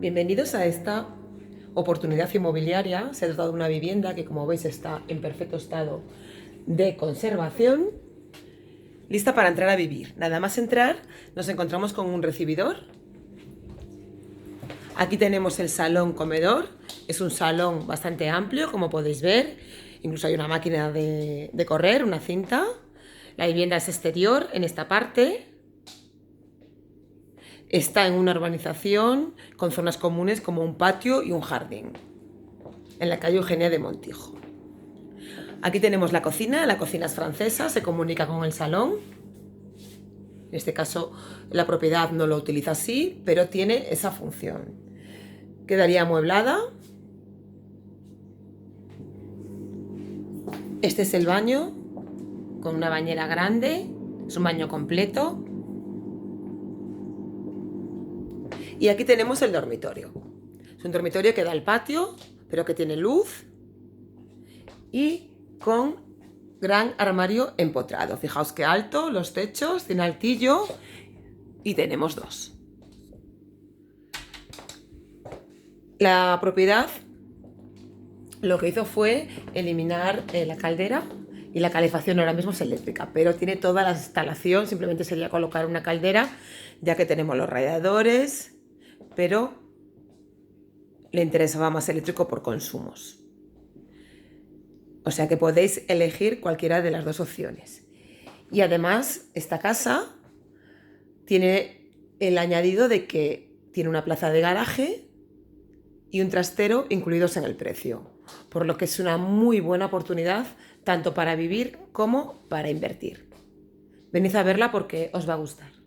Bienvenidos a esta oportunidad inmobiliaria. Se trata de una vivienda que, como veis, está en perfecto estado de conservación, lista para entrar a vivir. Nada más entrar, nos encontramos con un recibidor. Aquí tenemos el salón comedor. Es un salón bastante amplio, como podéis ver. Incluso hay una máquina de correr, una cinta. La vivienda es exterior en esta parte. Está en una urbanización con zonas comunes como un patio y un jardín, en la calle Eugenia de Montijo. Aquí tenemos la cocina es francesa, se comunica con el salón. En este caso la propiedad no lo utiliza así, pero tiene esa función. Quedaría amueblada. Este es el baño, con una bañera grande, es un baño completo. Y aquí tenemos el dormitorio. Es un dormitorio que da al patio, pero que tiene luz y con gran armario empotrado. Fijaos qué alto, los techos, tiene altillo y tenemos dos. La propiedad lo que hizo fue eliminar la caldera y la calefacción ahora mismo es eléctrica, pero tiene toda la instalación, simplemente sería colocar una caldera, ya que tenemos los radiadores, pero le interesaba más eléctrico por consumos. O sea que podéis elegir cualquiera de las dos opciones. Y además, esta casa tiene el añadido de que tiene una plaza de garaje y un trastero incluidos en el precio, por lo que es una muy buena oportunidad tanto para vivir como para invertir. Venid a verla porque os va a gustar.